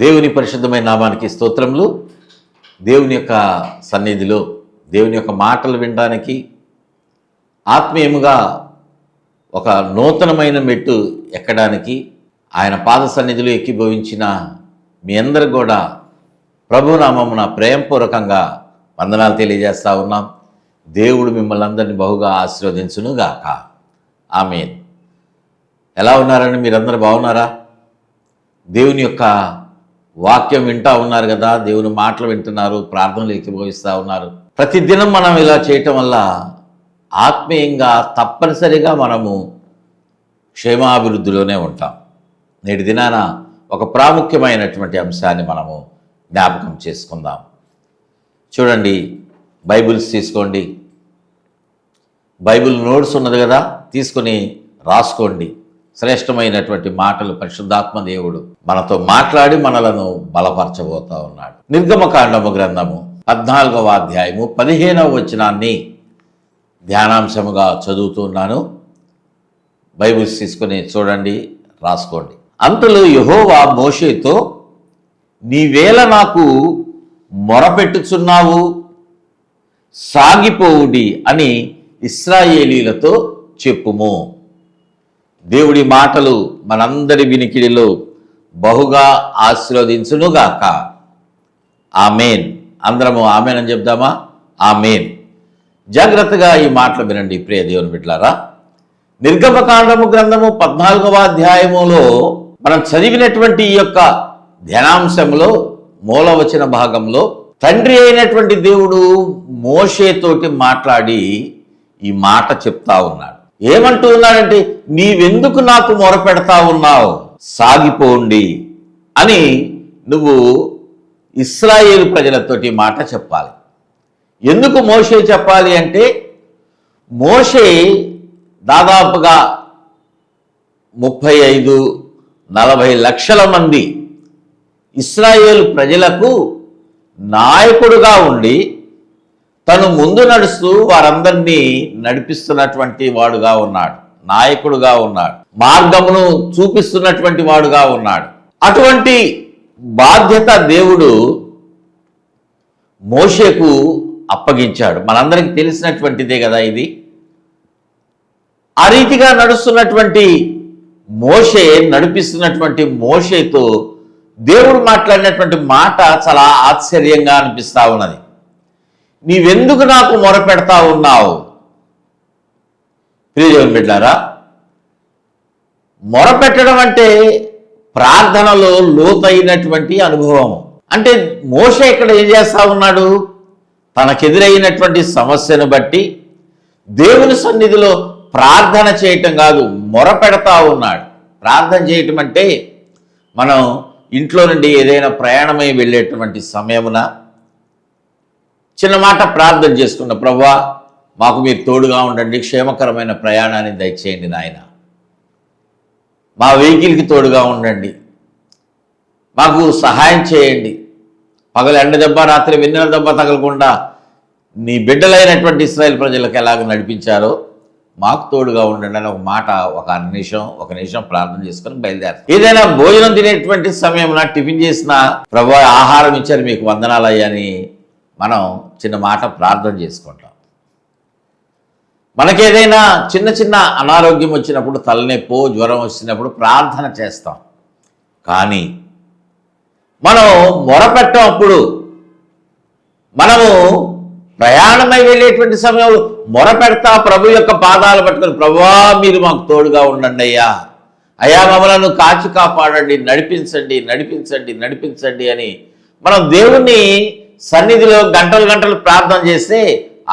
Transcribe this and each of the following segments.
దేవుని పరిశుద్ధమైన నామానికి స్తోత్రములు. దేవుని యొక్క సన్నిధిలో దేవుని యొక్క మాటలు వినడానికి ఆత్మీయముగా ఒక నూతనమైన మెట్టు ఎక్కడానికి ఆయన పాద సన్నిధిలో ఎక్కిభవించిన మీ అందరు కూడా ప్రభునామమున ప్రేమపూర్వకంగా వందనాలు తెలియజేస్తా ఉన్నాం. దేవుడు మిమ్మల్ని అందరినీ బహుగా ఆశీర్వదించునుగాక. ఆమేన్. ఎలా ఉన్నారని మీరందరూ బాగున్నారా? దేవుని యొక్క వాక్యం వింటూ ఉన్నారు కదా, దేవుని మాటలు వింటున్నారు, ప్రార్థనలు ఎక్కిభవిస్తూ ఉన్నారు. ప్రతిదినం మనం ఇలా చేయటం వల్ల ఆత్మీయంగా తప్పనిసరిగా మనము క్షేమాభివృద్ధిలోనే ఉంటాం. నేటి దినాన ఒక ప్రాముఖ్యమైనటువంటి అంశాన్ని మనము జ్ఞాపకం చేసుకుందాం. చూడండి, బైబిల్స్ తీసుకోండి. బైబిల్ నోట్స్ ఉన్నది కదా, తీసుకొని రాసుకోండి. శ్రేష్టమైనటువంటి మాటలు పరిశుద్ధాత్మ దేవుడు మనతో మాట్లాడి మనలను బలపరచబోతా ఉన్నాడు. నిర్గమకాండము గ్రంథము 14వ అధ్యాయము 15వ వచనాన్ని ధ్యానాంశముగా చదువుతున్నాను. బైబిల్స్ తీసుకొని చూడండి, రాసుకోండి. అంతలో యెహోవా మోషేతో, నీవేళ నాకు మొరపెట్టుచున్నావు, సాగిపోవుడి అని ఇశ్రాయేలీలతో చెప్పుము. దేవుడి మాటలు మనందరి వినికిడిలో బహుగా ఆశీర్వదించునుగాక. ఆమేన్. అందరము ఆమేన్ అని చెప్దామా? ఆమేన్. జాగ్రత్తగా ఈ మాటలు వినండి ప్రియ దేవుని బిడ్డలారా. నిర్గమకాండము గ్రంథము 14వ అధ్యాయములో మనం చదివినటువంటి ఈ యొక్క ధ్యానాంశంలో మూలవచన భాగంలో తండ్రి అయినటువంటి దేవుడు మోషేతోటి మాట్లాడి ఈ మాట చెప్తా ఉన్నాడు. ఏమంటూ ఉన్నాడంటే, నీవెందుకు నాకు మొరపెడతా ఉన్నావు, సాగిపోండి అని నువ్వు ఇశ్రాయేలు ప్రజలతోటి మాట చెప్పాలి. ఎందుకు మోషే చెప్పాలి అంటే, మోషే దాదాపుగా 35-40 లక్షల మంది ఇశ్రాయేలు ప్రజలకు నాయకుడుగా ఉండి తను ముందు నడుస్తూ వారందరినీ నడిపిస్తున్నటువంటి వాడుగా ఉన్నాడు, నాయకుడుగా ఉన్నాడు, మార్గమును చూపిస్తున్నటువంటి వాడుగా ఉన్నాడు. అటువంటి బాధ్యత దేవుడు మోషేకు అప్పగించాడు. మనందరికీ తెలిసినటువంటిదే కదా ఇది. ఆ రీతిగా నడుస్తున్నటువంటి మోషే, నడిపిస్తున్నటువంటి మోషేతో దేవుడు మాట్లాడినటువంటి మాట చాలా ఆశ్చర్యంగా అనిపిస్తా ఉన్నది. నీవెందుకు నాకు మొరపెడతా ఉన్నావు? ప్రియదేవుని బిడ్డలారా, మొరపెట్టడం అంటే ప్రార్థనలో లోతైనటువంటి అనుభవం. అంటే మోషే ఇక్కడ ఏం చేస్తా ఉన్నాడు? తనకెదురైనటువంటి సమస్యను బట్టి దేవుని సన్నిధిలో ప్రార్థన చేయటం కాదు, మొరపెడతా ఉన్నాడు. ప్రార్థన చేయటం అంటే మనం ఇంట్లో నుండి ఏదైనా ప్రయాణమై వెళ్ళేటువంటి సమయమున చిన్న మాట ప్రార్థన చేసుకున్న, ప్రభువా మాకు మీరు తోడుగా ఉండండి, క్షేమకరమైన ప్రయాణాన్ని దయచేయండి నాయన, మా వెహికల్కి తోడుగా ఉండండి, మాకు సహాయం చేయండి, పగలు ఎండ దెబ్బ రాత్రి వెన్నెల దెబ్బ తగలకుండా నీ బిడ్డలైనటువంటి ఇశ్రాయేలు ప్రజలకు ఎలాగ నడిపించారో మాకు తోడుగా ఉండండి అని ఒక మాట ఒక నిమిషం ప్రార్థన చేసుకొని బయలుదేరారు. ఏదైనా భోజనం తినేటువంటి సమయం టిఫిన్ చేసిన, ప్రభువా ఆహారం ఇచ్చారు మీకు వందనాలయ్యా అని మనం చిన్న మాట ప్రార్థన చేసుకుంటాం. మనకేదైనా చిన్న చిన్న అనారోగ్యం వచ్చినప్పుడు, తలనొప్పో జ్వరం వచ్చినప్పుడు ప్రార్థన చేస్తాం. కానీ మనం మొరపెట్టేటప్పుడు, మనము ప్రయాణమై వెళ్ళేటువంటి సమయంలో మొరపెడతా ప్రభు యొక్క పాదాలు పట్టుకొని, ప్రభువా మీరు మాకు తోడుగా ఉండండి అయ్యా మమ్మలను కాచి కాపాడండి, నడిపించండి నడిపించండి నడిపించండి అని మనం దేవుణ్ణి సన్నిధిలో గంటలు ప్రార్థన చేస్తే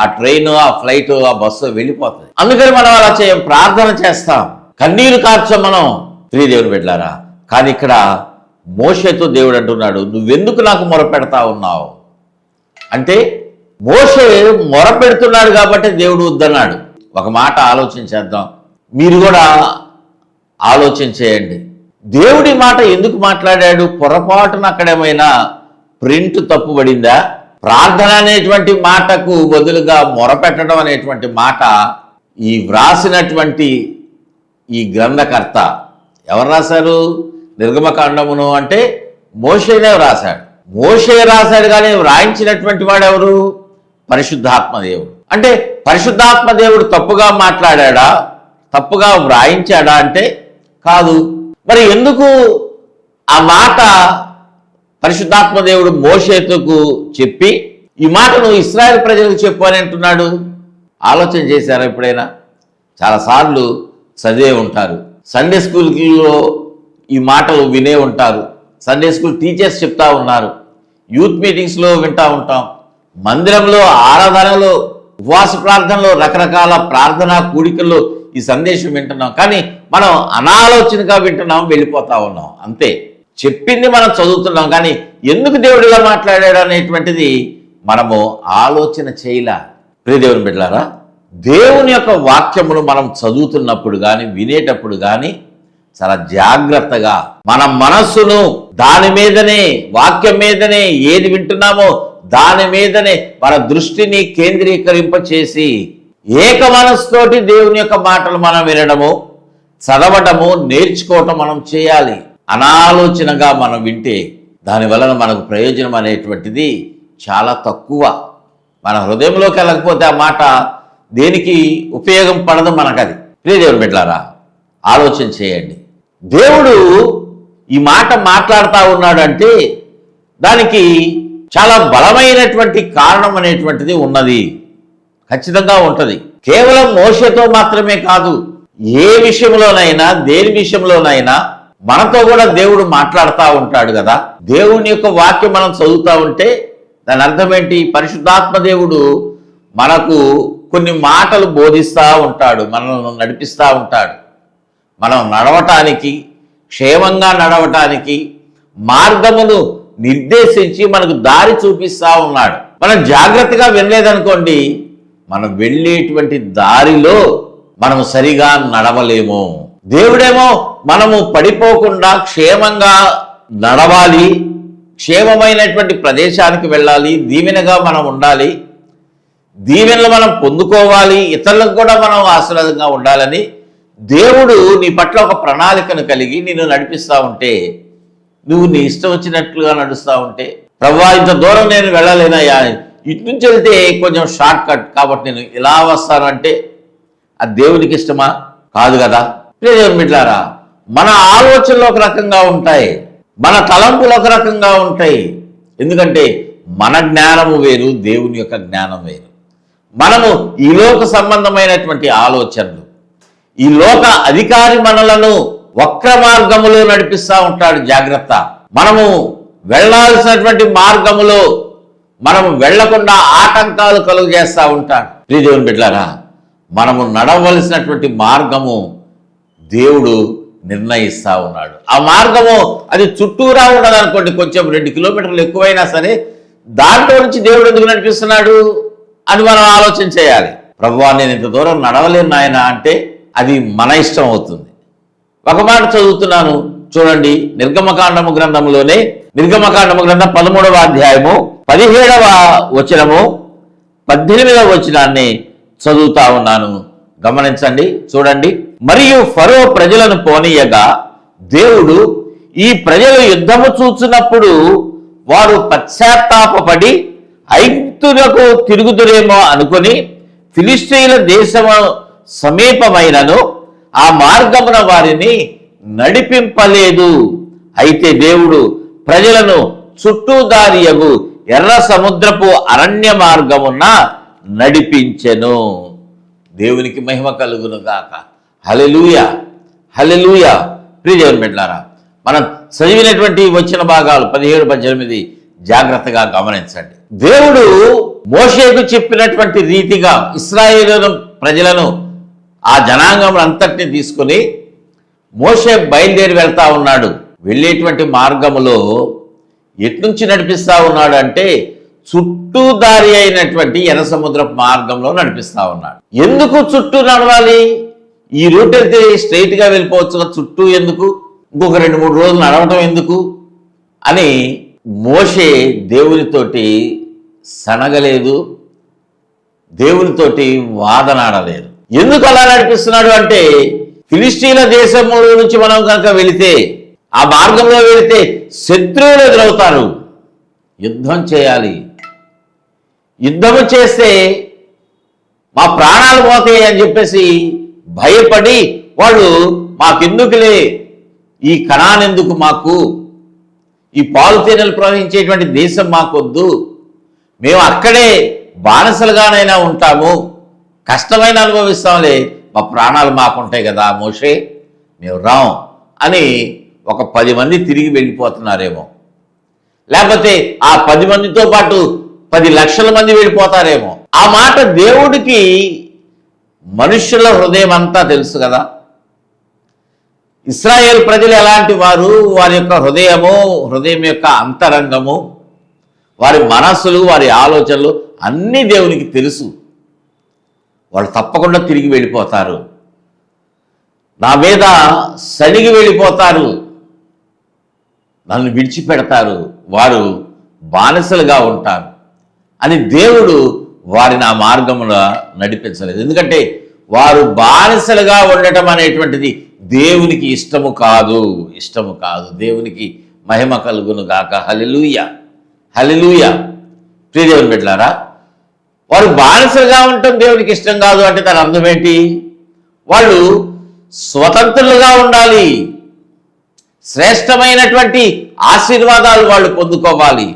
ఆ ట్రైను, ఆ ఫ్లైటు, ఆ బస్సు వెళ్ళిపోతుంది. అందుకని మనం అలా ప్రార్థన చేస్తాం, కన్నీరు కార్చం మనం, ప్రియదేవుని బిడ్డలారా. కానీ ఇక్కడ మోషేతో దేవుడు అంటున్నాడు, నువ్వెందుకు నాకు మొరపెడతా ఉన్నావు అంటే, మోషే మొరపెడుతున్నాడు కాబట్టి దేవుడు వద్దన్నాడు. ఒక మాట ఆలోచించేద్దాం, మీరు కూడా ఆలోచన చేయండి. దేవుడి మాట ఎందుకు మాట్లాడాడు? పొరపాటున అక్కడేమైనా ప్రింట్ తప్పుబడిందా? ప్రార్థన అనేటువంటి మాటకు బదులుగా మొరపెట్టడం అనేటువంటి మాట ఈ వ్రాసినటువంటి ఈ గ్రంథకర్త ఎవరు రాశారు? నిర్గమకాండమును అంటే మోషేనే రాశాడు. మోషే రాశాడు, కానీ వ్రాయించినటువంటి వాడు ఎవరు? పరిశుద్ధాత్మదేవుడు. అంటే పరిశుద్ధాత్మదేవుడు తప్పుగా మాట్లాడా, తప్పుగా వ్రాయించాడా అంటే కాదు. మరి ఎందుకు ఆ మాట పరిశుద్ధాత్మదేవుడు మోషేకు చెప్పి ఈ మాట నువ్వు ఇశ్రాయేలు ప్రజలకు చెప్పు అని అంటున్నాడు? ఆలోచన చేశారా ఎప్పుడైనా? చాలాసార్లు చదివే ఉంటారు, సండే స్కూల్లో ఈ మాటలు వినే ఉంటారు, సండే స్కూల్ టీచర్స్ చెప్తా ఉన్నారు, యూత్ మీటింగ్స్లో వింటూ ఉంటాం, మందిరంలో ఆరాధనలో ఉపవాస ప్రార్థనలో రకరకాల ప్రార్థనా కూడికల్లో ఈ సందేశం వింటున్నాం. కానీ మనం అనాలోచనగా వింటున్నాం, వెళ్ళిపోతా ఉన్నాం అంతే. చెప్పింది మనం చదువుతున్నాం, కానీ ఎందుకు దేవుడిగా మాట్లాడాడు అనేటువంటిది మనము ఆలోచన చేయలా. ప్రియ దేవుని బిడ్డలారా, దేవుని యొక్క వాక్యమును మనం చదువుతున్నప్పుడు కానీ వినేటప్పుడు కానీ చాలా జాగ్రత్తగా మన మనస్సును దాని మీదనే, వాక్యం మీదనే, ఏది వింటున్నామో దాని మీదనే మన దృష్టిని కేంద్రీకరింపచేసి ఏక మనస్సుతోటి దేవుని యొక్క మాటలు మనం వినడము, చదవటము, నేర్చుకోవటం మనం చేయాలి. అనాలోచనగా మనం వింటే దాని వలన మనకు ప్రయోజనం అనేటువంటిది చాలా తక్కువ. మన హృదయంలోకి వెళ్ళకపోతే ఆ మాట దేనికి ఉపయోగం పడదు మనకు. అది ప్రియ దేవుని బిడ్డలారా, ఆలోచన చేయండి. దేవుడు ఈ మాట మాట్లాడుతూ ఉన్నాడు అంటే దానికి చాలా బలమైనటువంటి కారణం అనేటువంటిది ఉన్నది, ఖచ్చితంగా ఉంటుంది. కేవలం మోషేతో మాత్రమే కాదు, ఏ విషయంలోనైనా, దేని విషయంలోనైనా మనతో కూడా దేవుడు మాట్లాడుతూ ఉంటాడు కదా. దేవుని యొక్క వాక్యం మనం చదువుతూ ఉంటే దాని అర్థం ఏంటి? పరిశుద్ధాత్మ దేవుడు మనకు కొన్ని మాటలు బోధిస్తూ ఉంటాడు, మనల్ని నడిపిస్తూ ఉంటాడు. మనం నడవటానికి, క్షేమంగా నడవటానికి మార్గమును నిర్దేశించి మనకు దారి చూపిస్తూ ఉన్నాడు. మనం జాగ్రత్తగా వినలేదనుకోండి, మనం వెళ్ళేటువంటి దారిలో మనము సరిగా నడవలేము. దేవుడేమో మనము పడిపోకుండా క్షేమంగా నడవాలి, క్షేమమైనటువంటి ప్రదేశానికి వెళ్ళాలి, దీవెనగా మనం ఉండాలి, దీవెనలు మనం పొందుకోవాలి, ఇతరులకు కూడా మనం ఆశీర్వాదంగా ఉండాలని దేవుడు నీ పట్ల ఒక ప్రణాళికను కలిగి నిన్ను నడిపిస్తూ ఉంటే, నువ్వు నీ ఇష్టం వచ్చినట్లుగా నడుస్తూ ఉంటే, ప్రభువా ఇంత దూరం నేను వెళ్ళలేనయ్యా, ఇటు నుంచి వెళ్తే కొంచెం షార్ట్ కట్ కాబట్టి నేను ఇలా వస్తాను అంటే అది దేవునికి ఇష్టమా? కాదు కదా. దేవుని బిడ్డలారా, మన ఆలోచనలు ఒక రకంగా ఉంటాయి, మన తలంపులు ఒక రకంగా ఉంటాయి. ఎందుకంటే మన జ్ఞానము వేరు, దేవుని యొక్క జ్ఞానం వేరు. మనము ఈ లోక సంబంధమైనటువంటి ఆలోచనలు, ఈ లోక అధికారి మనలను వక్ర మార్గములో నడిపిస్తూ ఉంటాడు. జాగ్రత్త. మనము వెళ్ళాల్సినటువంటి మార్గములో మనము వెళ్లకుండా ఆటంకాలు కలుగు చేస్తూ ఉంటాడు. ప్రియ దేవుని బిడ్డలారా, మనము నడవలసినటువంటి మార్గము దేవుడు నిర్ణయిస్తూ ఉన్నాడు. ఆ మార్గము అది చుట్టూరా ఉండదు అనుకోండి, కొంచెం 2 కిలోమీటర్లు ఎక్కువైనా సరే దాంట్లో నుంచి దేవుడు ఎందుకు నడిపిస్తున్నాడు అని మనం ఆలోచన చేయాలి. ప్రభువా నేను ఇంత దూరం నడవలేను నాయన అంటే అది మన ఇష్టం అవుతుంది. ఒక మాట చదువుతున్నాను చూడండి, నిర్గమకాండము గ్రంథంలోనే, నిర్గమకాండము గ్రంథం 13వ అధ్యాయము 17వ వచనము 18వ వచనాన్ని చదువుతా ఉన్నాను, గమనించండి, చూడండి. మరియు ఫరో ప్రజలను పోనీయగా దేవుడు ఈ ప్రజలు యుద్ధము చూచినప్పుడు వారు పశ్చాత్తాపపడి ఐగుప్తులకు తిరుగుదురేమో అనుకుని ఫిలిష్తీయుల దేశము సమీపమైనను ఆ మార్గమున వారిని నడిపింపలేదు. అయితే దేవుడు ప్రజలను చుట్టూదారియగు ఎర్ర సముద్రపు అరణ్య మార్గమున నడిపించెను. దేవునికి మహిమ కలుగును గాక. హల్లెలూయా, హల్లెలూయా. ప్రియ దేవుని బిడ్డలారా, మనం చదివినటువంటి వచ్చిన భాగాలు 17-18 జాగ్రత్తగా గమనించండి. దేవుడు మోషేకు చెప్పినటువంటి రీతిగా ఇశ్రాయేలు ప్రజలను, ఆ జనాంగం అంతటిని తీసుకుని మోషే బయలుదేరి వెళ్తా ఉన్నాడు. వెళ్ళేటువంటి మార్గములో ఎట్నుంచి నడిపిస్తా ఉన్నాడు అంటే చుట్టూ దారి అయినటువంటి ఎర్ర సముద్రపు మార్గంలో నడిపిస్తా ఉన్నాడు. ఎందుకు చుట్టూ నడవాలి? ఈ రూట్ అయితే స్ట్రైట్గా వెళ్ళిపోవచ్చు, చుట్టూ ఎందుకు, ఇంకొక 2-3 రోజులు నడవటం ఎందుకు అని మోషే దేవునితోటి సనగలేదు, దేవునితోటి వాదనాడలేదు. ఎందుకు అలా నడిపిస్తున్నాడు అంటే ఫిలిష్తీయుల దేశంలో నుంచి మనం కనుక వెళితే, ఆ మార్గంలో వెళితే శత్రువులు ఎదురవుతారు. యుద్ధం చేయాలి. యుద్ధము చేస్తే మా ప్రాణాలు పోతాయి అని చెప్పేసి భయపడి వాళ్ళు మాకెందుకులే, ఈ కణానెందుకు మాకు, ఈ పాలు తేనెలు ప్రవహించేటువంటి దేశం మాకొద్దు, మేము అక్కడే బానిసలుగానైనా ఉంటాము, కష్టమైన అనుభవిస్తాంలే, మా ప్రాణాలు మాకుంటాయి కదా మోషే, మేము రాం అని ఒక 10 మంది తిరిగి వెళ్ళిపోతున్నారేమో. లేకపోతే ఆ 10 మందితో పాటు 10 లక్షల మంది వెళ్ళిపోతారేమో. ఆ మాట దేవుడికి మనుష్యుల హృదయం అంతా తెలుసు కదా. ఇశ్రాయేల్ ప్రజలు ఎలాంటి వారు, వారి యొక్క హృదయం యొక్క అంతరంగము, వారి మనస్సులు, వారి ఆలోచనలు అన్నీ దేవునికి తెలుసు. వాళ్ళు తప్పకుండా తిరిగి వెళ్ళిపోతారు, నా మీద సడిగి వెళ్ళిపోతారు, నన్ను విడిచిపెడతారు, వారు బానిసలుగా ఉంటారు అని దేవుడు వారిని ఆ మార్గంలో నడిపించలేదు. ఎందుకంటే వారు బానిసలుగా ఉండటం అనేటువంటిది దేవునికి ఇష్టము కాదు. దేవునికి మహిమ కలుగును గాక. హల్లెలూయా, హల్లెలూయా. ప్రియదేవుని బిడ్డలారా, వారు బానిసలుగా ఉండటం దేవునికి ఇష్టం కాదు అంటే దాని అర్థం ఏంటి? వాళ్ళు స్వతంత్రులుగా ఉండాలి, శ్రేష్టమైనటువంటి ఆశీర్వాదాలు వాళ్ళు పొందుకోవాలి,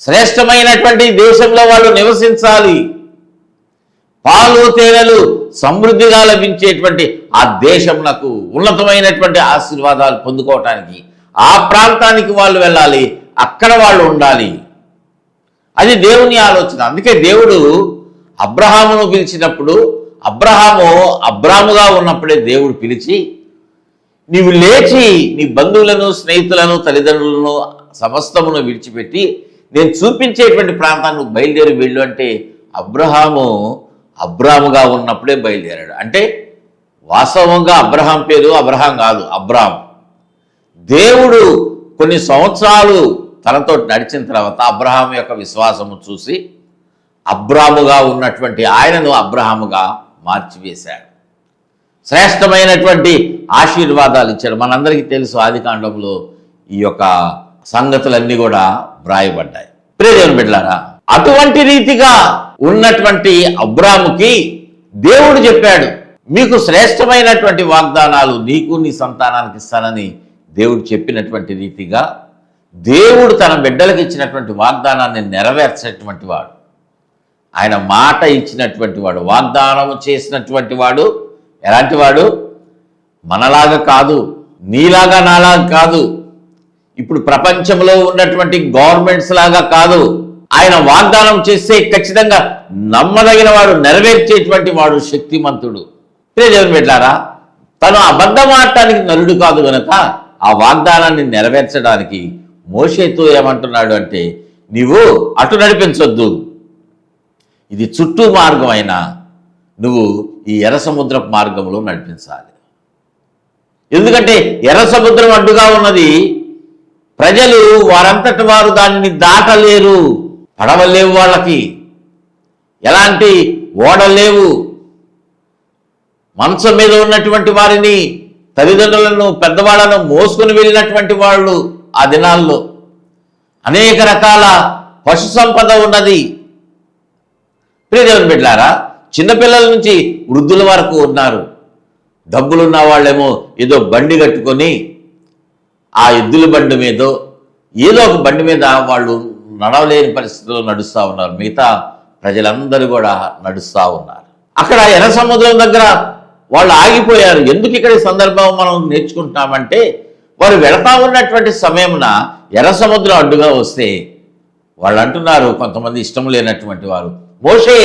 శ్రేష్టమైనటువంటి దేశంలో వాళ్ళు నివసించాలి, పాలు తేనెలు సమృద్ధిగా లభించేటువంటి ఆ దేశంకు ఉన్నతమైనటువంటి ఆశీర్వాదాలు పొందుకోవటానికి ఆ ప్రాంతానికి వాళ్ళు వెళ్ళాలి, అక్కడ వాళ్ళు ఉండాలి. అది దేవుని ఆలోచన. అందుకే దేవుడు అబ్రహామును పిలిచినప్పుడు, అబ్రాముగా ఉన్నప్పుడే దేవుడు పిలిచి, నీవు లేచి నీ బంధువులను, స్నేహితులను, తల్లిదండ్రులను సమస్తమును విడిచిపెట్టి నేను చూపించేటువంటి ప్రాంతానికి బయలుదేరి వెళ్ళు అంటే అబ్రాముగా ఉన్నప్పుడే బయలుదేరాడు. అంటే వాస్తవంగా అబ్రహాం పేరు అబ్రహాం కాదు, అబ్రాము. దేవుడు కొన్ని సంవత్సరాలు తనతో నడిచిన తర్వాత అబ్రహాం యొక్క విశ్వాసము చూసి అబ్రాముగా ఉన్నటువంటి ఆయనను అబ్రహాముగా మార్చివేశాడు. శ్రేష్టమైనటువంటి ఆశీర్వాదాలు ఇచ్చాడు. మనందరికీ తెలుసు, ఆదికాండంలో ఈ యొక్క సంగతులన్నీ కూడా వ్రాయబడ్డాయి. ప్రియదేవుని బిడ్డలారా, అటువంటి రీతిగా ఉన్నటువంటి అబ్రాముకి దేవుడు చెప్పాడు, మీకు శ్రేష్టమైనటువంటి వాగ్దానాలు నీకు నీ సంతానానికి ఇస్తానని దేవుడు చెప్పినటువంటి రీతిగా దేవుడు తన బిడ్డలకు ఇచ్చినటువంటి వాగ్దానాన్ని నెరవేర్చేటువంటి వాడు. ఆయన మాట ఇచ్చినటువంటి వాడు, వాగ్దానము చేసినటువంటి వాడు. ఎలాంటి వాడు? మనలాగా కాదు, నీలాగా నాలాగా కాదు, ఇప్పుడు ప్రపంచంలో ఉన్నటువంటి గవర్నమెంట్స్ లాగా కాదు. ఆయన వాగ్దానం చేస్తే ఖచ్చితంగా నమ్మదగిన వాడు, నెరవేర్చేటువంటి వాడు, శక్తిమంతుడు. దేవుని బిడ్డలారా, తను అబద్ధం ఆడటానికి నరుడు కాదు గనక ఆ వాగ్దానాన్ని నెరవేర్చడానికి మోషేతో ఏమంటున్నాడు అంటే, నీవు అటు నడిపించొద్దు, ఇది చుట్టూ మార్గం అయినా నువ్వు ఈ ఎర్ర సముద్రపు మార్గంలో నడిపించాలి. ఎందుకంటే ఎర్ర సముద్రం అడ్డుగా ఉన్నది, ప్రజలు వారంతటి వారు దానిని దాటలేరు, పడవలేవు, వాళ్ళకి ఎలాంటి ఓడలేవు. మంచం మీద ఉన్నటువంటి వారిని, తల్లిదండ్రులను, పెద్దవాళ్ళను మోసుకుని వెళ్ళినటువంటి వాళ్ళు ఆ దినాల్లో. అనేక రకాల పశు సంపద ఉన్నది. ప్రియదేవుని బిడ్డలారా, చిన్నపిల్లల నుంచి వృద్ధుల వరకు ఉన్నారు. డబ్బులున్న వాళ్ళేమో ఏదో బండి కట్టుకొని ఆ ఎద్దుల బండి మీదో ఏదో ఒక బండి మీద వాళ్ళు నడవలేని పరిస్థితుల్లో నడుస్తూ ఉన్నారు. మిగతా ప్రజలందరూ కూడా నడుస్తూ ఉన్నారు. అక్కడ ఎర్ర సముద్రం దగ్గర వాళ్ళు ఆగిపోయారు. ఎందుకు ఇక్కడ ఈ సందర్భం మనం నేర్చుకుంటున్నామంటే, వారు వెళతా ఉన్నటువంటి సమయమున ఎర్ర సముద్రం అడ్డుగా వస్తే వాళ్ళు అంటున్నారు, కొంతమంది ఇష్టం లేనటువంటి వారు, మోషే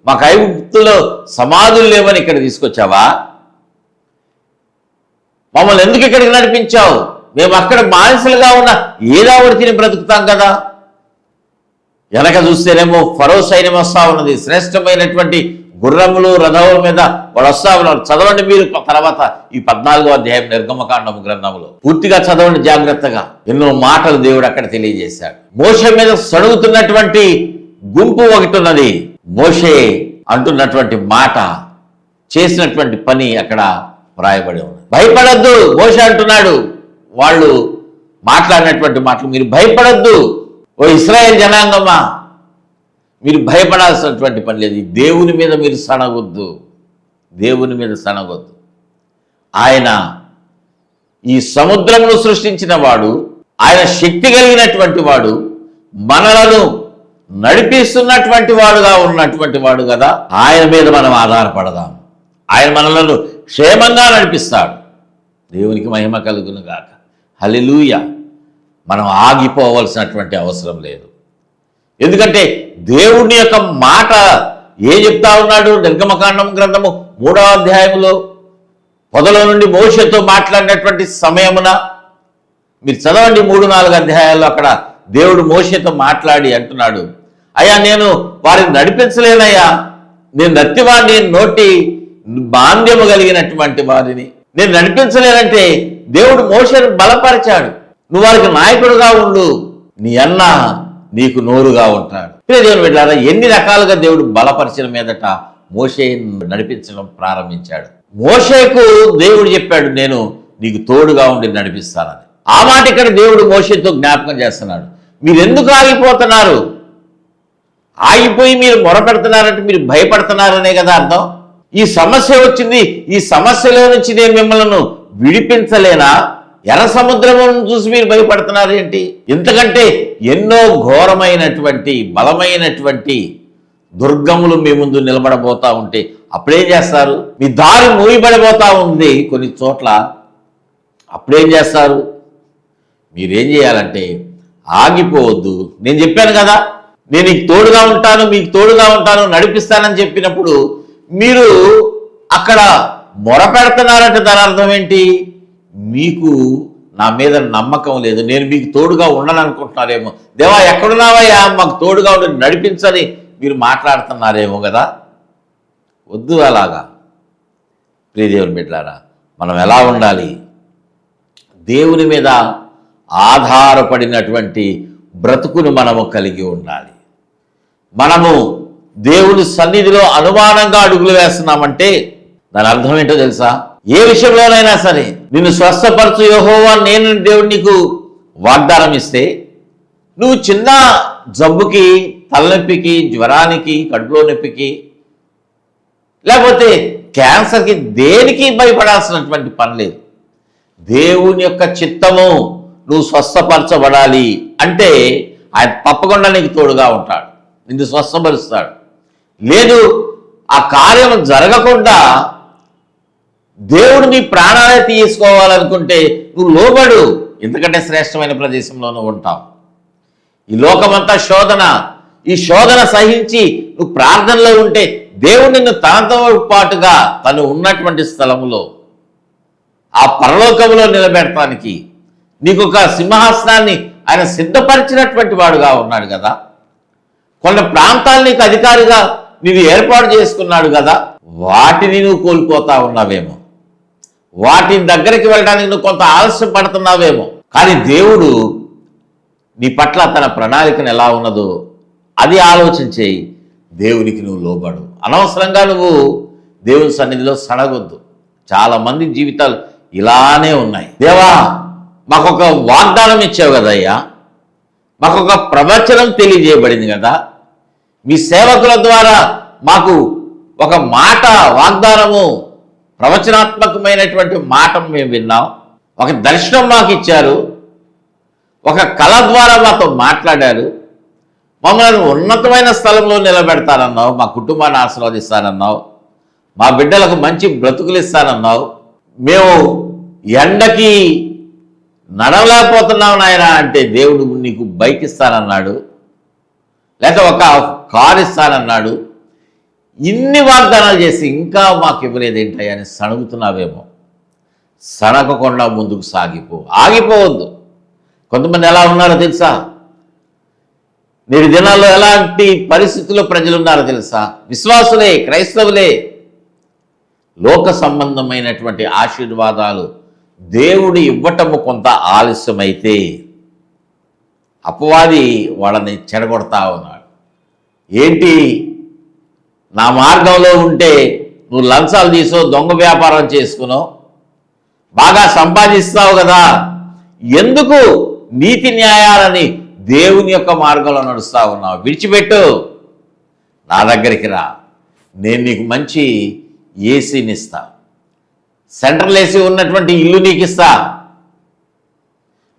మాకు ఐగుప్తులో సమాధులు లేవని ఇక్కడ తీసుకొచ్చావా? మమ్మల్ని ఎందుకు ఇక్కడికి నడిపించావు? మేము అక్కడ బానిసలుగా ఉన్న ఏదావడి తిని బ్రతుకుతాం కదా. వెనక చూస్తేనేమో ఫరో సైన్యం వస్తూ ఉన్నది, శ్రేష్టమైనటువంటి గుర్రములు, రథముల మీద వాళ్ళు వస్తూ ఉన్నారు. చదవండి మీరు తర్వాత ఈ 14వ అధ్యాయం నిర్గమకాండము గ్రంథములో పూర్తిగా చదవండి జాగ్రత్తగా. ఎన్నో మాటలు దేవుడు అక్కడ తెలియజేశాడు. మోషే మీద సడుగుతున్నటువంటి గుంపు ఒకటి ఉన్నది. మోషే అంటున్నటువంటి మాట, చేసినటువంటి పని అక్కడ వ్రాయబడి ఉంది. భయపడద్దు, మోషే అంటున్నాడు, వాళ్ళు మాట్లాడినటువంటి మాటలు. మీరు భయపడొద్దు ఓ ఇశ్రాయేల్ జనాంగమా, మీరు భయపడాల్సినటువంటి పని లేదు. దేవుని మీద మీరు సనగొద్దు, దేవుని మీద సనగొద్దు. ఆయన ఈ సముద్రమును సృష్టించిన వాడు, ఆయన శక్తి కలిగినటువంటి వాడు, మనలను నడిపిస్తున్నటువంటి వాడుగా ఉన్నటువంటి వాడు కదా. ఆయన మీద మనం ఆధారపడదాం. ఆయన మనలను క్షేమంగా నడిపిస్తాడు. దేవునికి మహిమ కలుగును గాక. హల్లెలూయా. మనం ఆగిపోవలసినటువంటి అవసరం లేదు. ఎందుకంటే దేవుని యొక్క మాట ఏం చెప్తా ఉన్నాడు? నిర్గమకాండం గ్రంథము 3వ అధ్యాయంలో పొదలో నుండి మోషేతో మాట్లాడినటువంటి సమయమున మీరు చదవండి 3-4 అధ్యాయాల్లో. అక్కడ దేవుడు మోషేతో మాట్లాడి అంటున్నాడు, అయ్యా నేను వారిని నడిపించలేనయ్యా, నేను నత్తివాడిని, నోటి బాంధ్యము కలిగినటువంటి వారిని నేను నడిపించలేనంటే దేవుడు మోషేను బలపరిచాడు. నువ్వు వారికి నాయకుడుగా ఉండు, నీ అన్న నీకు నోరుగా ఉంటాడు. దేవుని బిడ్డలారా, ఎన్ని రకాలుగా దేవుడు బలపరిచిన మీదట మోషేను నడిపించడం ప్రారంభించాడు. మోషేకు దేవుడు చెప్పాడు, నేను నీకు తోడుగా ఉండి నడిపిస్తానని. ఆ మాట ఇక్కడ దేవుడు మోషేతో జ్ఞాపకం చేస్తున్నాడు. మీరు ఎందుకు ఆగిపోతున్నారు? ఆగిపోయి మీరు మొరపెడుతున్నారంటే మీరు భయపడుతున్నారనే కదా అర్థం. ఈ సమస్య వచ్చింది, ఈ సమస్యలో నుంచి నేను మిమ్మల్ని విడిపించలేనా? ఎర్ర సముద్రమును చూసి మీరు భయపడుతున్నారు ఏంటి? ఎందుకంటే ఎన్నో ఘోరమైనటువంటి బలమైనటువంటి దుర్గములు మీ ముందు నిలబడబోతా ఉంటే అప్పుడేం చేస్తారు? మీ దారి మూయబడిపోతా ఉంది కొన్ని చోట్ల. అప్పుడేం చేస్తారు? మీరేం చేయాలంటే ఆగిపోవద్దు. నేను చెప్పాను కదా, నేను నీకు తోడుగా ఉంటాను, మీకు తోడుగా ఉంటాను, నడిపిస్తానని చెప్పినప్పుడు మీరు అక్కడ మొరపెడుతున్నారంటే దాని అర్థం ఏంటి? మీకు నా మీద నమ్మకం లేదు, నేను మీకు తోడుగా ఉండను అనుకుంటున్నారేమో. దేవా ఎక్కడున్నావయ్యా, మాకు తోడుగా ఉండి నడిపించని మీరు మాట్లాడుతున్నారేమో కదా. వద్దు అలాగా. ప్రియదేవుని బిడ్డలారా, మనం ఎలా ఉండాలి? దేవుని మీద ఆధారపడినటువంటి బ్రతుకును మనము కలిగి ఉండాలి. మనము దేవుని సన్నిధిలో అనుమానంగా అడుగులు వేస్తున్నామంటే దాని అర్థం ఏంటో తెలుసా? ఏ విషయంలోనైనా సరే నిన్ను స్వస్థపరచు యెహోవా నేను దేవుడు నీకు వాగ్దానం ఇస్తే, నువ్వు చిన్న జబ్బుకి, తలనొప్పికి, జ్వరానికి, కడుపులో నొప్పికి, లేకపోతే క్యాన్సర్కి, దేనికి భయపడాల్సినటువంటి పని లేదు. దేవుని యొక్క చిత్తము నువ్వు స్వస్థపరచబడాలి అంటే ఆయన తప్పకుండా నీకు తోడుగా ఉంటాడు, నిన్ను స్వస్థపరుస్తాడు. లేదు ఆ కార్యం జరగకుండా దేవుడు నీ ప్రాణాలే తీసుకోవాలనుకుంటే నువ్వు లోబడు. ఎందుకంటే శ్రేష్టమైన ప్రదేశంలో నువ్వు ఉంటావు. ఈ లోకమంతా శోధన, ఈ శోధన సహించి నువ్వు ప్రార్థనలో ఉంటే దేవుడు నిన్ను తనతో పాటుగా తను ఉన్నటువంటి స్థలములో ఆ పరలోకములో నిలబెడటానికి నీకు ఒక సింహాసనాన్ని ఆయన సిద్ధపరిచినటువంటి వాడుగా ఉన్నాడు కదా. కొన్ని ప్రాంతాలు నీకు అధికారిగా నీవు ఏర్పాటు చేసుకున్నాడు కదా. వాటిని నువ్వు కోల్పోతా ఉన్నావేమో, వాటి దగ్గరికి వెళ్ళడానికి నువ్వు కొంత ఆలస్యం పడుతున్నావేమో. కానీ దేవుడు నీ పట్ల తన ప్రణాళికను ఎలా ఉన్నదో అది ఆలోచించేయి. దేవునికి నువ్వు లోబడు. అనవసరంగా నువ్వు దేవుని సన్నిధిలో సడగొద్దు. చాలామంది జీవితాలు ఇలానే ఉన్నాయి. దేవా మాకొక వాగ్దానం ఇచ్చావు కదయ్యా, మాకొక ప్రవచనం తెలియజేయబడింది కదా, మీ సేవకుల ద్వారా మాకు ఒక మాట వాగ్దానము, ప్రవచనాత్మకమైనటువంటి మాట మేము విన్నాం, ఒక దర్శనం మాకు ఇచ్చారు, ఒక కళ ద్వారా మాతో మాట్లాడారు, మమ్మల్ని ఉన్నతమైన స్థలంలో నిలబెడతానన్నావు, మా కుటుంబాన్ని ఆశీర్వదిస్తానన్నావు, మా బిడ్డలకు మంచి బ్రతుకులు ఇస్తానన్నావు, మేము ఎండకి నడవలేకపోతున్నావు నాయన అంటే దేవుడు నీకు బైక్ ఇస్తానన్నాడు, లేక ఒక కారు ఇస్తానన్నాడు. ఇన్ని వాగ్దానాలు చేసి ఇంకా మాకు ఇవ్వలేదేంటయ్యా అని సణుగుతున్నావేమో. సణగకుండా ముందుకు సాగిపో, ఆగిపోవద్దు. కొంతమంది ఎలా ఉన్నారో తెలుసా? నేటి దినాల్లో ఎలాంటి పరిస్థితుల్లో ప్రజలు ఉన్నారో తెలుసా? విశ్వాసులే, క్రైస్తవులే. లోక సంబంధమైనటువంటి ఆశీర్వాదాలు దేవుడు ఇవ్వటము కొంత ఆలస్యమైతే అపవాది వాళ్ళని చెడగొడతా ఉన్నాడు. ఏంటి, నా మార్గంలో ఉంటే నువ్వు లంచాలు తీసో, దొంగ వ్యాపారం చేసుకునో, బాగా సంపాదిస్తావు కదా, ఎందుకు నీతి న్యాయాలని దేవుని యొక్క మార్గంలో నడుస్తూ ఉన్నావు. విడిచిపెట్టు, నా దగ్గరికి రా. నేను నీకు మంచి ఏసీని ఇస్తా, సెంట్రల్ ఏసీ ఉన్నటువంటి ఇల్లు నీకు ఇస్తా.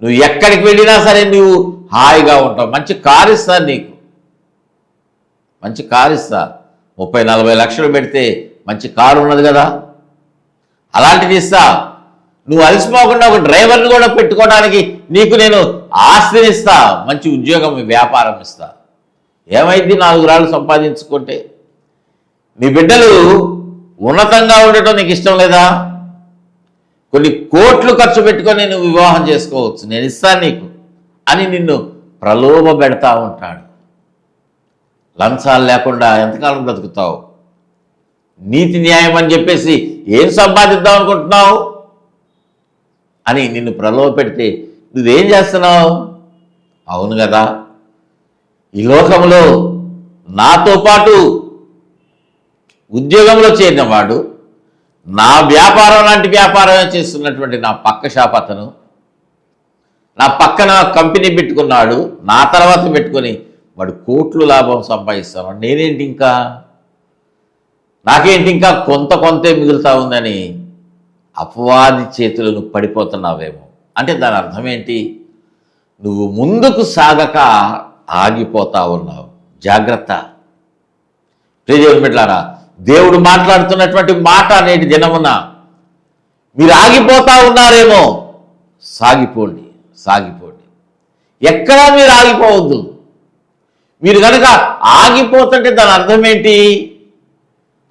నువ్వు ఎక్కడికి వెళ్ళినా సరే నువ్వు హాయిగా ఉంటావు. మంచి కారు ఇస్తా, నీకు మంచి కారు ఇస్తా. 30-40 లక్షలు పెడితే మంచి కారు ఉన్నది కదా, అలాంటిది ఇస్తా. నువ్వు అలసిపోకుండా ఒక డ్రైవర్ని కూడా పెట్టుకోవడానికి నీకు నేను ఆస్తిని ఇస్తా, మంచి ఉద్యోగం వ్యాపారం ఇస్తా. ఏమైంది 4 రాళ్ళు సంపాదించుకుంటే? నీ బిడ్డలు ఉన్నతంగా ఉండటం నీకు ఇష్టం లేదా? కొన్ని కోట్లు ఖర్చు పెట్టుకొని నువ్వు వివాహం చేసుకోవచ్చు, నేను ఇస్తాను నీకు అని నిన్ను ప్రలోభ పెడతా ఉంటాడు. లంచాలు లేకుండా ఎంతకాలం బ్రతుకుతావు? నీతి న్యాయం అని చెప్పేసి ఏం సంపాదిద్దాం అనుకుంటున్నావు అని నిన్ను ప్రలోభ పెడితే నువ్వేం చేస్తున్నావు? అవును కదా, ఈ లోకంలో నాతో పాటు ఉద్యోగంలో చేరిన వాడు, నా వ్యాపారం లాంటి వ్యాపారం చేస్తున్నటువంటి నా పక్క షాప్ అతను, నా పక్కన కంపెనీ పెట్టుకున్నాడు, నా తర్వాత పెట్టుకొని వాడు కోట్లు లాభం సంపాదిస్తాను. నేనేంటి ఇంకా, నాకేంటి ఇంకా కొంతే మిగులుతా ఉందని అపవాది చేతులను పడిపోతున్నావేమో. అంటే దాని అర్థం ఏంటి? నువ్వు ముందుకు సాగక ఆగిపోతా ఉన్నావు. జాగ్రత్త. ప్రియదేవుని బిడ్డలారా, దేవుడు మాట్లాడుతున్నటువంటి మాట నేటి దినమున మీరు ఆగిపోతా ఉన్నారేమో. సాగిపోండి, సాగిపోండి. ఎక్కడా మీరు ఆగిపోవద్దు. మీరు కనుక ఆగిపోతుంటే దాని అర్థం ఏంటి?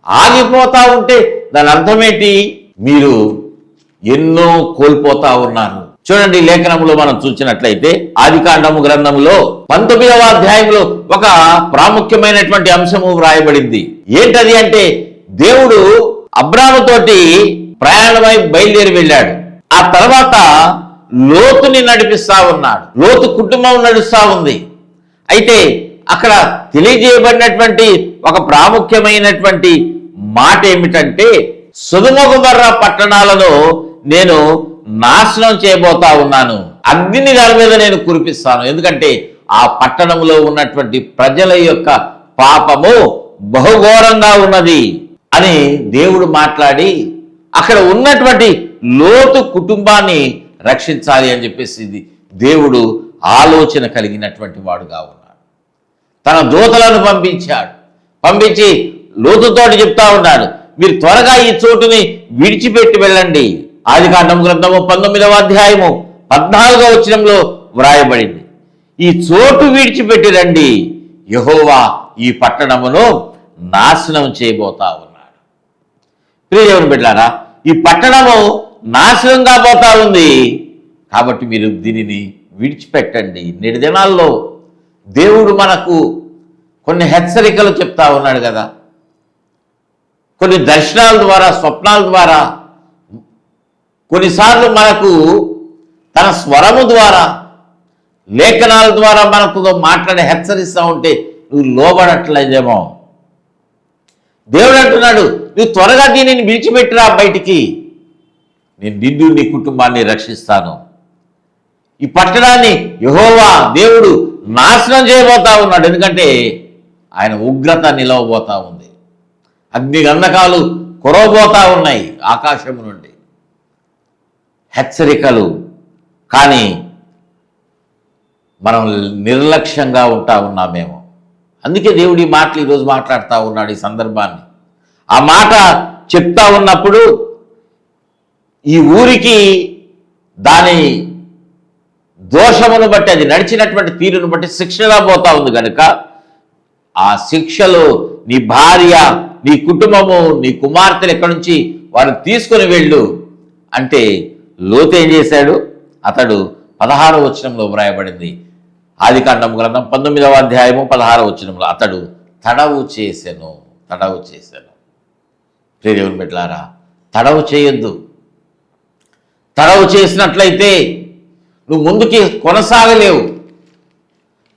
ఆగిపోతా ఉంటే దాని అర్థం ఏంటి? మీరు ఎన్నో కోల్పోతా ఉన్నారు. చూడండి, లేఖనములో మనం చూసినట్లయితే ఆదికాండము గ్రంథంలో 19వ అధ్యాయంలో ఒక ప్రాముఖ్యమైనటువంటి అంశము వ్రాయబడింది. ఏంటది అంటే, దేవుడు అబ్రాముతోటి ప్రయాణమై బయలుదేరి వెళ్ళాడు. ఆ తర్వాత లోతుని నడిపిస్తా ఉన్నాడు. లోతు కుటుంబం నడుస్తా ఉంది. అయితే అక్కడ తెలియజేయబడినటువంటి ఒక ప్రాముఖ్యమైనటువంటి మాట ఏమిటంటే, సొదొమ గొమొర్రా పట్టణాలను నేను నాశనం చేయబోతా ఉన్నాను, అగ్నిని దాని మీద నేను కురిపిస్తాను. ఎందుకంటే ఆ పట్టణంలో ఉన్నటువంటి ప్రజల యొక్క పాపము బహుఘోరంగా ఉన్నది అని దేవుడు మాట్లాడి అక్కడ ఉన్నటువంటి లోతు కుటుంబాన్ని రక్షించాలి అని చెప్పేసి దేవుడు ఆలోచన కలిగినటువంటి వాడుగా ఉన్నాడు. తన దూతలను పంపించి లోతుతోటి చెప్తా ఉన్నాడు, మీరు త్వరగా ఈ చోటుని విడిచిపెట్టి వెళ్ళండి. ఆదికాండం గ్రంథము 19వ అధ్యాయము 14వ వచనంలో వ్రాయబడింది, ఈ చోటు విడిచిపెట్టి రండి, యెహోవా ఈ పట్టణమును నాశనం చేయబోతా ఉన్నాడు. ప్రియదేవుని బిడ్డలారా, ఈ పట్టణము నాశనం కాబోతా ఉంది. కాబట్టి మీరు దీనిని విడిచిపెట్టండి. నేటి దినాల్లో దేవుడు మనకు కొన్ని హెచ్చరికలు చెప్తా ఉన్నాడు కదా. కొన్ని దర్శనాల ద్వారా, స్వప్నాల ద్వారా, కొన్నిసార్లు మనకు తన స్వరము ద్వారా, లేఖనాల ద్వారా మనకు మాట్లాడి హెచ్చరిస్తూ ఉంటే నువ్వు లోబడట్లేదేమో. దేవుడు అంటున్నాడు, నువ్వు త్వరగా దీనిని విడిచిపెట్టిరా బయటికి, నేను నిన్ను నీ కుటుంబాన్ని రక్షిస్తాను. ఈ పట్టణాన్ని యెహోవా దేవుడు నాశనం చేయబోతా ఉన్నాడు. ఎందుకంటే ఆయన ఉగ్రత నిలవబోతా ఉంది. అగ్ని గంధకాలు కురవబోతా ఉన్నాయి ఆకాశము నుండి. హెచ్చరికలు. కానీ మనం నిర్లక్ష్యంగా ఉంటా ఉన్నామేమో. అందుకే దేవుడు ఈ మాటలు ఈరోజు మాట్లాడుతూ ఉన్నాడు. ఈ సందర్భాన్ని ఆ మాట చెప్తా ఉన్నప్పుడు ఈ ఊరికి దాని దోషమును బట్టి, అది నడిచినటువంటి తీరును బట్టి శిక్షగా పోతా ఉంది కనుక ఆ శిక్షలో నీ భార్య, నీ కుటుంబము, నీ కుమార్తెలు ఎక్కడి నుంచి వారు తీసుకొని వెళ్ళు అంటే లోతు ఏం చేశాడు? అతడు 16వ వచనంలో వ్రాయబడింది. ఆదికాండం గ్రంథం 19వ అధ్యాయము 16వ వచనంలో అతడు తడవు చేసెను. ప్రియదేవుని బిడ్డలారా, తడవు చేయొద్దు. తడవు చేసినట్లయితే నువ్వు ముందుకి కొనసాగలేవు.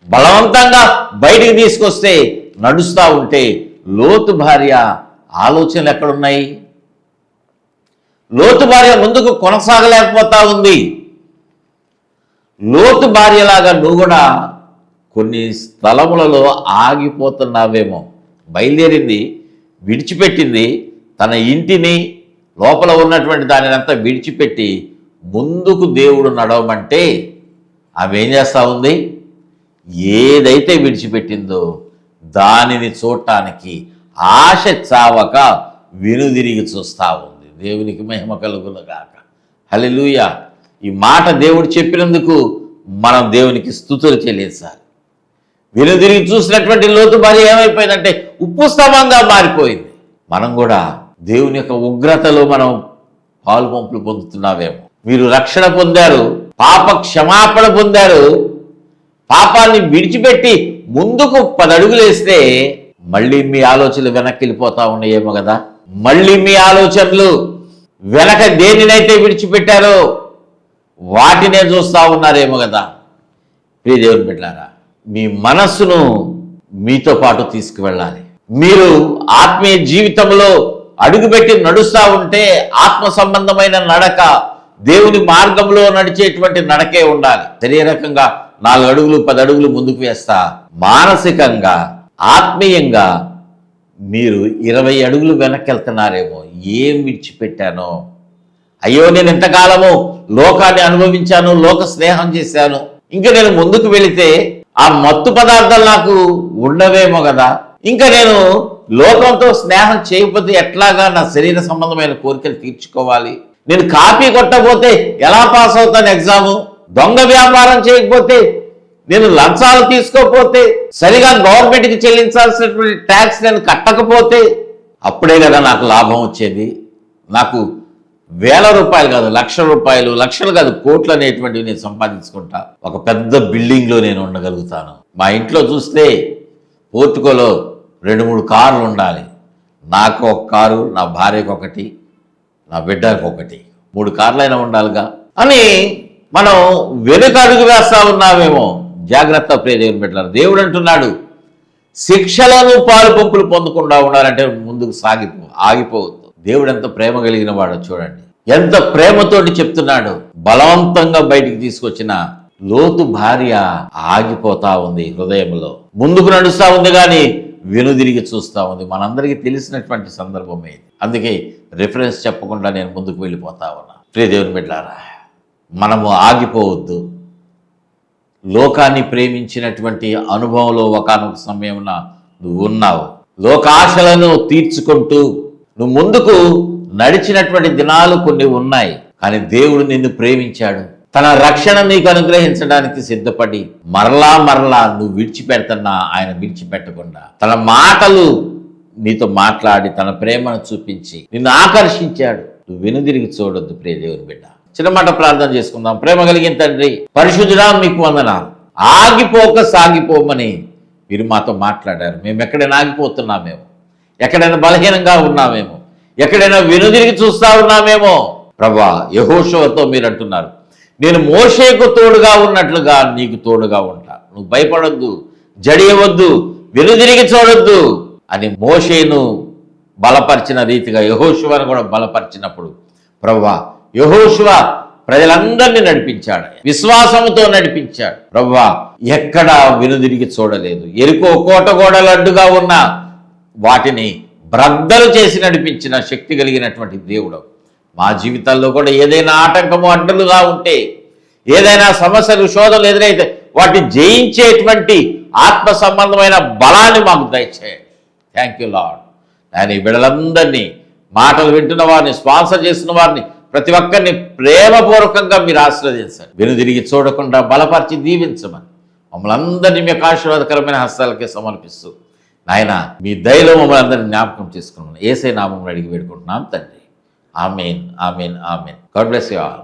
బలవంతంగా బయటికి తీసుకొస్తే నడుస్తూ ఉంటే లోతు భార్య ఆలోచనలు ఎక్కడున్నాయి? లోతు భార్య ముందుకు కొనసాగలేకపోతా ఉంది. లోతు భార్యలాగా నువ్వు కూడా కొన్ని స్థలములలో ఆగిపోతున్నావేమో. బయలుదేరింది, విడిచిపెట్టింది, తన ఇంటిని లోపల ఉన్నటువంటి దానినంతా విడిచిపెట్టి ముందుకు దేవుడు నడవమంటే ఆమె ఏం చేస్తూ ఉంది? ఏదైతే విడిచిపెట్టిందో దానిని చూడటానికి ఆశ చావక వెనుదిరిగి చూస్తూ ఉంది. దేవునికి మహిమ కలుగునుగాక. హల్లెలూయా. ఈ మాట దేవుడు చెప్పినందుకు మనం దేవునికి స్తుతులు చెల్లించాలి. వెనుదిరిగి చూసినటువంటి లోతు భార్య ఏమైపోయిందంటే ఉప్పు స్తంభంగా మారిపోయింది. మనం కూడా దేవుని యొక్క ఉగ్రతలో మనం పాలు పంపులు పొందుతున్నావేమో. మీరు రక్షణ పొందారు, పాప క్షమాపణ పొందారు, పాపాన్ని విడిచిపెట్టి ముందుకు 10 అడుగులు వేస్తే మళ్ళీ మీ ఆలోచనలు వెనక్కి వెళ్ళిపోతా ఉన్నాయేమో కదా. మళ్ళీ మీ ఆలోచనలు వెనక దేనినైతే విడిచిపెట్టారో వాటినే చూస్తూ ఉన్నారేమో కదా. ప్రియ దేవుని బిడ్డలారా, మీ మనస్సును మీతో పాటు తీసుకువెళ్ళాలి. మీరు ఆత్మీయ జీవితంలో అడుగుపెట్టి నడుస్తూ ఉంటే ఆత్మ సంబంధమైన నడక, దేవుని మార్గంలో నడిచేటువంటి నడకే ఉండాలి. శరీరకంగా 4 అడుగులు 10 అడుగులు ముందుకు వేస్తా, మానసికంగా ఆత్మీయంగా మీరు 20 అడుగులు వెనక్కి వెళ్తున్నారేమో. ఏం విడిచిపెట్టానో, అయ్యో నేను ఎంతకాలము లోకాన్ని అనుభవించాను, లోక స్నేహం చేశాను, ఇంకా నేను ముందుకు వెళితే ఆ మత్తు పదార్థాలు నాకు ఉండవేమో కదా, ఇంకా నేను లోకంతో స్నేహం చేయకపోతే ఎట్లాగా నా శరీర సంబంధమైన కోరికలు తీర్చుకోవాలి, నేను కాపీ కొట్టకపోతే ఎలా పాస్ అవుతాను ఎగ్జాము, దొంగ వ్యాపారం చేయకపోతే, నేను లంచాలు తీసుకోకపోతే, సరిగా గవర్నమెంట్కి చెల్లించాల్సినటువంటి ట్యాక్స్ నేను కట్టకపోతే అప్పుడే కదా నాకు లాభం వచ్చేది. నాకు వేల రూపాయలు కాదు, లక్షల రూపాయలు, లక్షలు కాదు, కోట్లు అనేటువంటివి నేను సంపాదించుకుంటా. ఒక పెద్ద బిల్డింగ్లో నేను ఉండగలుగుతాను. మా ఇంట్లో చూస్తే పోర్టుకోలో 2-3 కార్లు ఉండాలి. నాకు ఒక కారు, నా భార్యకు ఒకటి, నా బిడ్డకు ఒకటి, 3 కార్లైనా ఉండాలిగా అని మనం వెనుక అడుగు వేస్తా ఉన్నామేమో. జాగ్రత్త ప్రియ దేవుని బిడ్డలారా. దేవుడు అంటున్నాడు, శిక్షలను పాలు పంపులు పొందకుండా ఉండాలంటే ముందుకు ఆగిపోవద్దు. దేవుడు ఎంత ప్రేమ కలిగిన వాడో చూడండి, ఎంత ప్రేమతోటి చెప్తున్నాడు. బలవంతంగా బయటికి తీసుకొచ్చిన లోతు భార్య ఆగిపోతా ఉంది, హృదయంలో ముందుకు నడుస్తూ ఉంది కానీ వెనుదిరిగి చూస్తూ ఉంది. మనందరికీ తెలిసినటువంటి సందర్భమే ఇది. అందుకే రిఫరెన్స్ చెప్పకుండా నేను ముందుకు వెళ్ళిపోతా ఉన్నా. ప్రియ దేవుని బిడ్డలారా, మనము ఆగిపోవద్దు. లోకాన్ని ప్రేమించినటువంటి అనుభవంలో ఒకానొక సమయంలో నువ్వు ఉన్నావు. లోకాశలను తీర్చుకుంటూ నువ్వు ముందుకు నడిచినటువంటి దినాలు కొన్ని ఉన్నాయి. కానీ దేవుడు నిన్ను ప్రేమించాడు, తన రక్షణ నీకు అనుగ్రహించడానికి సిద్ధపడి మరలా నువ్వు విడిచిపెడుతున్నా ఆయన విడిచిపెట్టకుండా తన మాటలు నీతో మాట్లాడి తన ప్రేమను చూపించి నిన్ను ఆకర్షించాడు. నువ్వు వెనుదిరిగి చూడొద్దు ప్రియ దేవుని బిడ్డ. చిన్న మాట ప్రార్థన చేసుకుందాం. ప్రేమ కలిగిన తండ్రి, పరిశుద్ధుడా మీకు వందనాలు. ఆగిపోక సాగిపోమని మీరు మాతో మాట్లాడారు. మేము ఎక్కడైనా ఆగిపోతున్నామేమో, ఎక్కడైనా బలహీనంగా ఉన్నామేమో, ఎక్కడైనా వెనుదిరిగి చూస్తా ఉన్నామేమో. ప్రభా, యెహోషువతో మీరు అంటున్నారు, నేను మోషేకు తోడుగా ఉన్నట్లుగా నీకు తోడుగా ఉంటా, నువ్వు భయపడొద్దు, జడియవద్దు, వెనుదిరిగి చూడొద్దు అని మోషేను బలపరిచిన రీతిగా యెహోషువను కూడా బలపరిచినప్పుడు ప్రభువా, యెహోషువ ప్రజలందరినీ నడిపించాడు, విశ్వాసంతో నడిపించాడు. ప్రభువా, ఎక్కడా వెనుదిరిగి చూడలేదు. ఎరుకో కోట గోడలు అడ్డుగా ఉన్న వాటిని బ్రద్దలు చేసి నడిపించిన శక్తి కలిగినటువంటి దేవుడు. మా జీవితాల్లో కూడా ఏదైనా ఆటంకము అడ్డులుగా ఉంటే, ఏదైనా సమస్యలు శోధనలు ఎదురైతే వాటిని జయించేటువంటి ఆత్మ సంబంధమైన బలాన్ని మాకు దయచేయండి. Thank you lord. నేను ఈ బిడ్డలందరినీ, మాటలు వింటున్న వారిని, స్పాన్సర్ చేస్తున్న వారిని, ప్రతి ఒక్కరిని ప్రేమపూర్వకంగా మీరు ఆశీర్వదించండి. వెనుదిరిగి చూడకుండా బలపరిచి దీవించమని మమ్మల్ని అందరినీ మీ యొక్క ఆశీర్వాదకరమైన హస్తాలకే సమర్పిస్తూ నాయన మీ దయలో మమ్మల్ని అందరినీ జ్ఞాపకం చేసుకున్నాను. యేసయ్య నామములో అడిగి వేడుకుంటున్నాం తండ్రి. Amen, amen, amen. God bless you all.